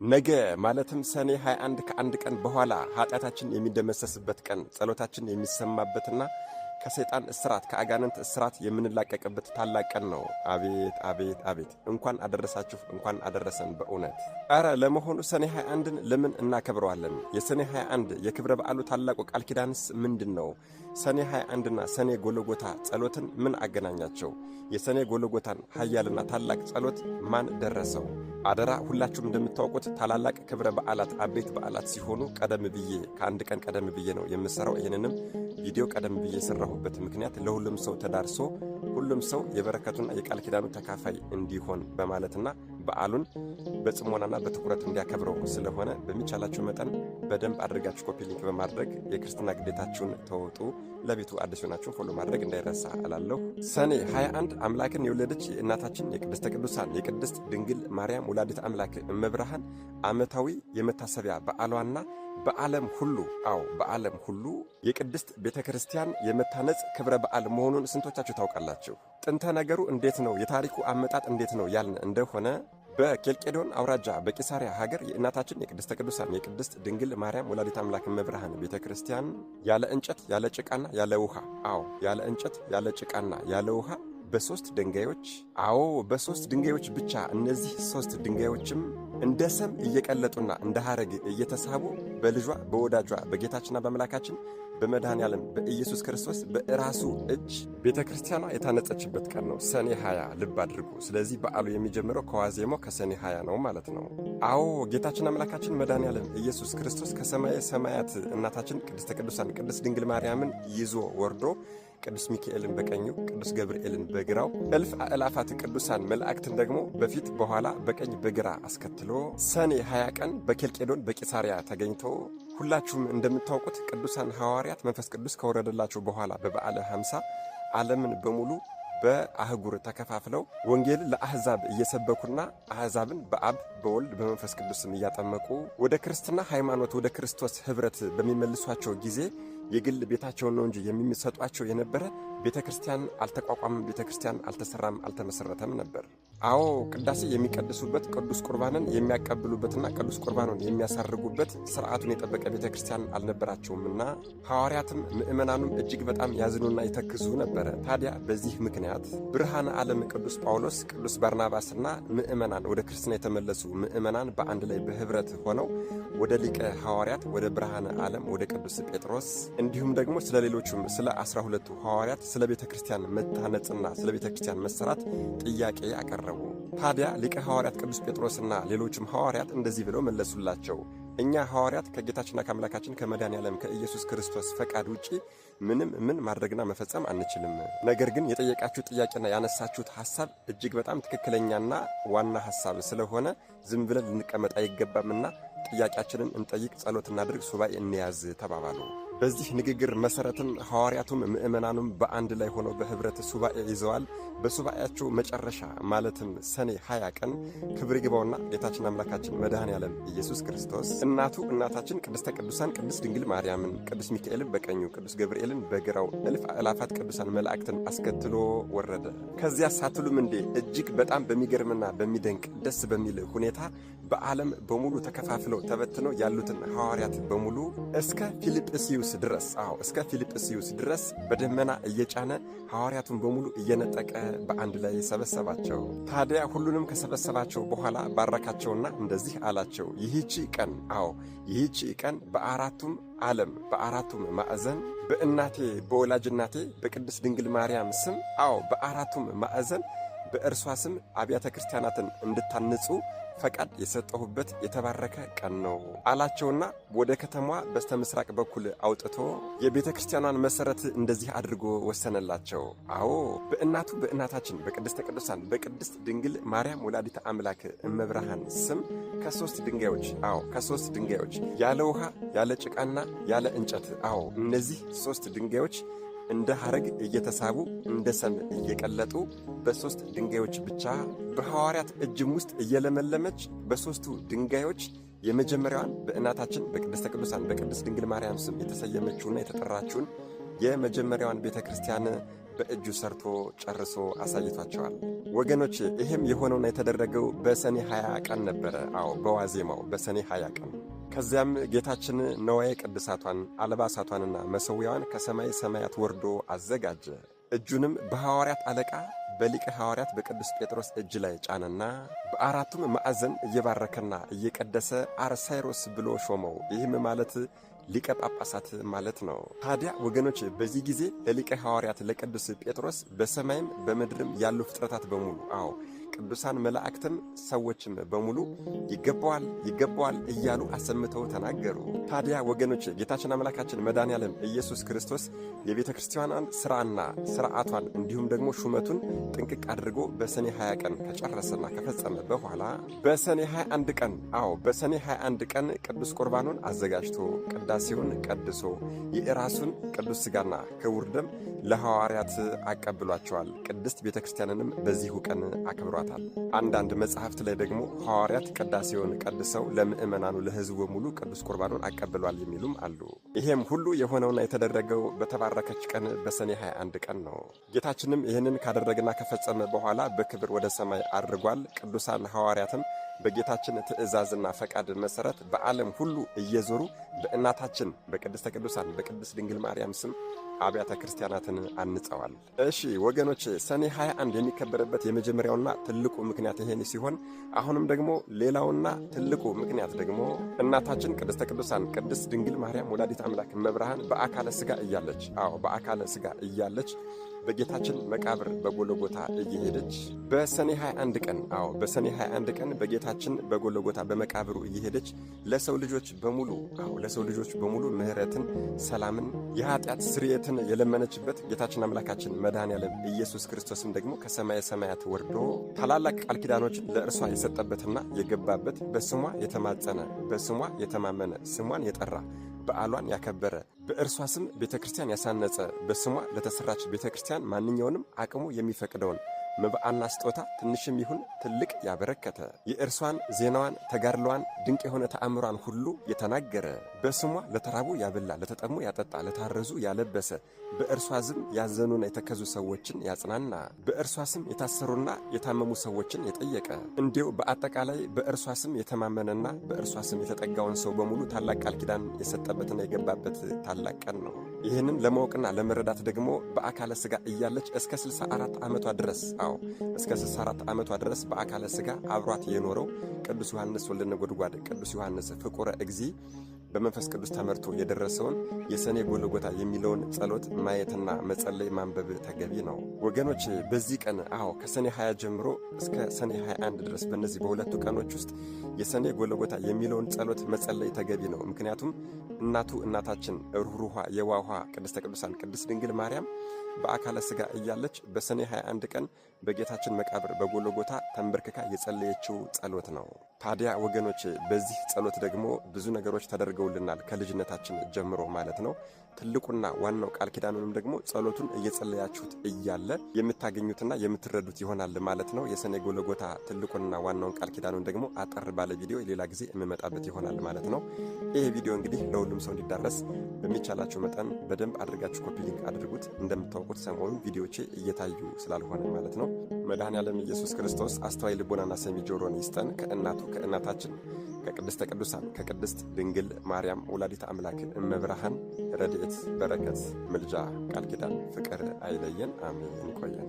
ነገ ማለትም ሰኔ 21 ከአንድ ቀን በኋላ ኃጢአታችን የሚደመሰስበት ቀን፣ ጸሎታችን የሚሰማበትና ከሰይጣን እስራት ከአጋንንት እስራት የምንላቀቅበት ታላቅ ቀን ነው። አቤት አቤት አቤት! እንኳን አደረሳችሁ፣ እንኳን አደረሰን። በእውነት ኧረ ለመሆኑ ሰኔ 21ን ለምን እናከብረዋለን? የሰኔ 21 የክብረ በዓሉ ታላቁ ቃል ኪዳንስ ምንድን ነው? ሰኔ 21ና ሰኔ ጎልጎታ ጸሎትን ምን አገናኛቸው? የሰኔ ጎልጎታን ኃያልና ታላቅ ጸሎት ማን ደረሰው? አደራ ሁላችሁም እንደምታውቁት ታላላቅ ክብረ በዓላት አቤት በዓላት ሲሆኑ ቀደም ብዬ ከአንድ ቀን ቀደም ብዬ ነው የምሰራው። ይህንንም ቪዲዮ ቀደም ብዬ የሰራሁበት ምክንያት ለሁሉም ሰው ተዳርሶ ሁሉም ሰው የበረከቱና የቃል ኪዳኑ ተካፋይ እንዲሆን በማለትና በዓሉን በጽሞናና በትኩረት እንዲያከብረው ስለሆነ በሚቻላችሁ መጠን በደንብ አድርጋችሁ ኮፒ ሊንክ በማድረግ የክርስትና ግዴታችሁን ተወጡ። ለቤቱ አዲስ ሆናችሁን ፎሎ ማድረግ እንዳይረሳ እላለሁ። ሰኔ 21 አምላክን የወለደች የእናታችን የቅድስተ ቅዱሳን የቅድስት ድንግል ማርያም ወላዲት አምላክ እመብርሃን ዓመታዊ የመታሰቢያ በዓሏና በዓለም ሁሉ በዓለም ሁሉ የቅድስት ቤተ ክርስቲያን የመታነጽ ክብረ በዓል መሆኑን ስንቶቻችሁ ታውቃላችሁ? ጥንተ ነገሩ እንዴት ነው? የታሪኩ አመጣጥ እንዴት ነው ያልን እንደሆነ በኬልቄዶን አውራጃ በቂሳሪያ ሀገር የእናታችን የቅድስተ ቅዱሳን የቅድስት ድንግል ማርያም ወላዲት አምላክ እመብርሃን ቤተ ክርስቲያን ያለ እንጨት ያለ ጭቃና ያለ ውሃ ያለ እንጨት ያለ ጭቃና ያለ ውሃ በሶስት ድንጋዮች ብቻ። እነዚህ ሶስት ድንጋዮችም እንደ ሰም እየቀለጡና እንደ ሐረግ እየተሳቡ በልጇ በወዳጇ በጌታችንና በአምላካችን በመድኃኔ ዓለም በኢየሱስ ክርስቶስ በራሱ እጅ ቤተ ክርስቲያኗ የታነጸችበት ቀን ነው ሰኔ 20። ልብ አድርጉ። ስለዚህ በዓሉ የሚጀምረው ከዋዜማው ከሰኔ 20 ነው ማለት ነው። ጌታችን አምላካችን መድኃኔ ዓለም ኢየሱስ ክርስቶስ ከሰማየ ሰማያት እናታችን ቅድስተ ቅዱሳን ቅድስት ድንግል ማርያምን ይዞ ወርዶ ቅዱስ ሚካኤልን በቀኙ ቅዱስ ገብርኤልን በግራው እልፍ አእላፋት ቅዱሳን መላእክትን ደግሞ በፊት በኋላ በቀኝ በግራ አስከትሎ ሰኔ 20 ቀን በኬልቄዶን በቂሳሪያ ተገኝቶ ሁላችሁም እንደምታውቁት ቅዱሳን ሐዋርያት መንፈስ ቅዱስ ከወረደላቸው በኋላ በበዓለ 50 ዓለምን በሙሉ በአህጉር ተከፋፍለው ወንጌል ለአሕዛብ እየሰበኩና አሕዛብን በአብ በወልድ በመንፈስ ቅዱስም እያጠመቁ ወደ ክርስትና ሃይማኖት ወደ ክርስቶስ ኅብረት በሚመልሷቸው ጊዜ የግል ቤታቸውን ነው እንጂ የሚሰጧቸው የነበረ ቤተ ክርስቲያን አልተቋቋመም፣ ቤተ ክርስቲያን አልተሰራም፣ አልተመሰረተም ነበር። ቅዳሴ የሚቀድሱበት ቅዱስ ቁርባንን የሚያቀብሉበትና ቅዱስ ቁርባኑን የሚያሳርጉበት ስርዓቱን የጠበቀ ቤተ ክርስቲያን አልነበራቸውምና ሐዋርያትም ምእመናኑም እጅግ በጣም ያዝኑና ይተክዙ ነበረ። ታዲያ በዚህ ምክንያት ብርሃነ ዓለም ቅዱስ ጳውሎስ፣ ቅዱስ ባርናባስና ምእመናን ወደ ክርስትና የተመለሱ ምእመናን በአንድ ላይ በኅብረት ሆነው ወደ ሊቀ ሐዋርያት ወደ ብርሃነ ዓለም ወደ ቅዱስ ጴጥሮስ እንዲሁም ደግሞ ስለ ሌሎቹም ስለ 12ቱ ሐዋርያት ስለ ቤተ ክርስቲያን መታነጽና ስለ ቤተ ክርስቲያን መሰራት ጥያቄ አቀረቡ። ታዲያ ሊቀ ሐዋርያት ቅዱስ ጴጥሮስና ሌሎችም ሐዋርያት እንደዚህ ብለው መለሱላቸው። እኛ ሐዋርያት ከጌታችንና ከአምላካችን ከመድኃኔ ዓለም ከኢየሱስ ክርስቶስ ፈቃድ ውጪ ምን ማድረግና መፈጸም አንችልም። ነገር ግን የጠየቃችሁት ጥያቄና ያነሳችሁት ሐሳብ እጅግ በጣም ትክክለኛና ዋና ሐሳብ ስለሆነ ዝም ብለን ልንቀመጥ አይገባምና ጥያቄያችንን እንጠይቅ፣ ጸሎት እናድርግ፣ ሱባኤ እንያዝ ተባባሉ። በዚህ ንግግር መሰረትም ሐዋርያቱም ምእመናኑም በአንድ ላይ ሆነው በኅብረት ሱባኤ ይዘዋል። በሱባኤያቸው መጨረሻ ማለትም ሰኔ 20 ቀን ክብር ይግባውና ጌታችን አምላካችን መድኃኔ ዓለም ኢየሱስ ክርስቶስ እናታችን ቅድስተ ቅዱሳን ቅድስት ድንግል ማርያምን ቅዱስ ሚካኤልን በቀኙ ቅዱስ ገብርኤልን በግራው እልፍ አእላፋት ቅዱሳን መላእክትን አስከትሎ ወረደ። ከዚያ ሳትሉም እንዴ እጅግ በጣም በሚገርምና በሚደንቅ ደስ በሚል ሁኔታ በዓለም በሙሉ ተከፋፍለው ተበትነው ያሉትን ሐዋርያት በሙሉ እስከ ፊልጵስዩስ ድረስ በደመና እየጫነ ሐዋርያቱን በሙሉ እየነጠቀ በአንድ ላይ ሰበሰባቸው። ታዲያ ሁሉንም ከሰበሰባቸው በኋላ ባረካቸውና እንደዚህ አላቸው። ይህቺ ቀን በአራቱም ዓለም በአራቱም ማዕዘን በእናቴ በወላጅ እናቴ በቅድስት ድንግል ማርያም ስም በአራቱም ማዕዘን በእርሷ ስም አብያተ ክርስቲያናትን እንድታንጹ ፈቃድ የሰጠሁበት የተባረከ ቀን ነው አላቸውና ወደ ከተማዋ በስተ ምስራቅ በኩል አውጥቶ የቤተ ክርስቲያኗን መሰረት እንደዚህ አድርጎ ወሰነላቸው። በእናታችን በቅድስተ ቅዱሳን በቅድስት ድንግል ማርያም ወላዲተ አምላክ እመብርሃን ስም ከሶስት ድንጋዮች ያለ ውሃ ያለ ጭቃና ያለ እንጨት እነዚህ ሶስት ድንጋዮች እንደ ሐረግ እየተሳቡ እንደ ሰም እየቀለጡ በሶስት ድንጋዮች ብቻ በሐዋርያት እጅም ውስጥ እየለመለመች በሶስቱ ድንጋዮች የመጀመሪያዋን በእናታችን በቅድስተ ቅዱሳን በቅድስት ድንግል ማርያም ስም የተሰየመችውና የተጠራችውን የመጀመሪያዋን ቤተ ክርስቲያን በእጁ ሰርቶ ጨርሶ አሳይቷቸዋል። ወገኖች ይህም የሆነውና የተደረገው በሰኔ 20 ቀን ነበረ። አዎ በዋዜማው በሰኔ 20 ቀን። ከዚያም ጌታችን ነዋየ ቅድሳቷን አልባሳቷንና መሠዊያዋን ከሰማይ ሰማያት ወርዶ አዘጋጀ። እጁንም በሐዋርያት አለቃ በሊቀ ሐዋርያት በቅዱስ ጴጥሮስ እጅ ላይ ጫነና በአራቱም ማዕዘን እየባረከና እየቀደሰ አርሳይሮስ ብሎ ሾመው። ይህም ማለት ሊቀ ጳጳሳት ማለት ነው። ታዲያ ወገኖች በዚህ ጊዜ ለሊቀ ሐዋርያት ለቅዱስ ጴጥሮስ በሰማይም በምድርም ያሉ ፍጥረታት በሙሉ አዎ ቅዱሳን መላእክትም ሰዎችም በሙሉ ይገባዋል ይገባዋል እያሉ አሰምተው ተናገሩ። ታዲያ ወገኖች ጌታችን አምላካችን መድኃኔዓለም ኢየሱስ ክርስቶስ የቤተ ክርስቲያኗን ሥራና ሥርዓቷን እንዲሁም ደግሞ ሹመቱን ጥንቅቅ አድርጎ በሰኔ 20 ቀን ከጨረሰና ከፈጸመ በኋላ በሰኔ 21 ቀን በሰኔ 21 ቀን ቅዱስ ቁርባኑን አዘጋጅቶ ቅዳሴውን ቀድሶ የራሱን ቅዱስ ሥጋና ክቡር ደም ለሐዋርያት አቀብሏቸዋል። ቅድስት ቤተ ክርስቲያንንም በዚሁ ቀን አክብሯታል። አንዳንድ መጽሐፍት ላይ ደግሞ ሐዋርያት ቅዳሴውን ቀድሰው ለምእመናኑ ለሕዝቡ በሙሉ ቅዱስ ቁርባኑን አቀብሏል የሚሉም አሉ። ይሄም ሁሉ የሆነውና የተደረገው በተባረከች ቀን በሰኔ 21 ቀን ነው። ጌታችንም ይህንን ካደረገና ከፈጸመ በኋላ በክብር ወደ ሰማይ አድርጓል። ቅዱሳን ሐዋርያትም በጌታችን ትእዛዝና ፈቃድ መሠረት በዓለም ሁሉ እየዞሩ በእናታችን በቅድስተ ቅዱሳን በቅድስት ድንግል ማርያም ስም አብያተ ክርስቲያናትን አንጸዋል። እሺ ወገኖች ሰኔ 21 የሚከበርበት የመጀመሪያውና ትልቁ ምክንያት ይሄን ሲሆን አሁንም ደግሞ ሌላውና ትልቁ ምክንያት ደግሞ እናታችን ቅድስተ ቅዱሳን ቅድስት ድንግል ማርያም ወላዲት አምላክ መብርሃን በአካለ ሥጋ እያለች በአካለ ሥጋ እያለች በጌታችን መቃብር በጎልጎታ እየሄደች በሰኔ 21 ቀን በሰኔ 21 ቀን በጌታችን በጎልጎታ በመቃብሩ እየሄደች ለሰው ልጆች በሙሉ ምሕረትን፣ ሰላምን፣ የኃጢአት ስርየትን የለመነችበት ጌታችን አምላካችን መድኃኔዓለም ኢየሱስ ክርስቶስም ደግሞ ከሰማየ ሰማያት ወርዶ ታላላቅ ቃል ኪዳኖችን ለእርሷ የሰጠበትና የገባበት በስሟ የተማጸነ በስሟ የተማመነ ስሟን የጠራ በዓሏን ያከበረ በእርሷ ስም ቤተ ክርስቲያን ያሳነጸ በስሟ ለተሰራች ቤተ ክርስቲያን ማንኛውንም አቅሙ የሚፈቅደውን መባአና ስጦታ ትንሽም ይሁን ትልቅ ያበረከተ የእርሷን ዜናዋን ተጋድሏን ድንቅ የሆነ ተአምሯን ሁሉ የተናገረ በስሟ ለተራቡ ያበላ ለተጠሙ ያጠጣ ለታረዙ ያለበሰ በእርሷ ስም ያዘኑና የተከዙ ሰዎችን ያጽናና በእርሷ ስም የታሰሩና የታመሙ ሰዎችን የጠየቀ እንዲሁ በአጠቃላይ በእርሷ ስም የተማመነና በእርሷ ስም የተጠጋውን ሰው በሙሉ ታላቅ ቃል ኪዳን የሰጠበትና የገባበት ታላቅ ቀን ነው። ይህንን ለማወቅና ለመረዳት ደግሞ በአካለ ሥጋ እያለች እስከ 64 ዓመቷ ድረስ እስከ 64 ዓመቷ ድረስ በአካለ ሥጋ አብሯት የኖረው ቅዱስ ዮሐንስ ወልደ ነጎድጓድ ቅዱስ ዮሐንስ ፍቁረ እግዚእ በመንፈስ ቅዱስ ተመርቶ የደረሰውን የሰኔ ጎልጎታ የሚለውን ጸሎት ማየትና መጸለይ ማንበብ ተገቢ ነው። ወገኖች በዚህ ቀን ከሰኔ 20 ጀምሮ እስከ ሰኔ 21 ድረስ በእነዚህ በሁለቱ ቀኖች ውስጥ የሰኔ ጎልጎታ የሚለውን ጸሎት መጸለይ ተገቢ ነው። ምክንያቱም እናታችን ሩህሩሃ የዋሃ ቅድስተ ቅዱሳን ቅድስት ድንግል ማርያም በአካለ ሥጋ እያለች በሰኔ 21 ቀን በጌታችን መቃብር በጎልጎታ ተንበርክካ የጸለየችው ጸሎት ነው። ታዲያ ወገኖች በዚህ ጸሎት ደግሞ ብዙ ነገሮች ተደርገውልናል ከልጅነታችን ጀምሮ ማለት ነው። ትልቁና ዋናው ቃል ኪዳኑንም ደግሞ ጸሎቱን እየጸለያችሁት እያለ የምታገኙትና የምትረዱት ይሆናል ማለት ነው። የሰኔ ጎልጎታ ትልቁና ዋናውን ቃል ኪዳኑን ደግሞ አጠር ባለ ቪዲዮ ሌላ ጊዜ የምመጣበት ይሆናል ማለት ነው። ይህ ቪዲዮ እንግዲህ ለሁሉም ሰው እንዲዳረስ በሚቻላችሁ መጠን በደንብ አድርጋችሁ ኮፒ ሊንክ አድርጉት። እንደምታውቁት ሰሞኑን ቪዲዮቼ እየታዩ ስላልሆነ ማለት ነው። መድኃኔዓለም ኢየሱስ ክርስቶስ አስተዋይ ልቦናና ሰሚ ጆሮን ይስጠን። ከእናታችን ከቅድስተ ቅዱሳን ከቅድስት ድንግል ማርያም ወላዲተ አምላክ እመብርሃን ረድኤት፣ በረከት፣ ምልጃ፣ ቃል ኪዳን፣ ፍቅር አይለየን። አሜን። ይቆየን።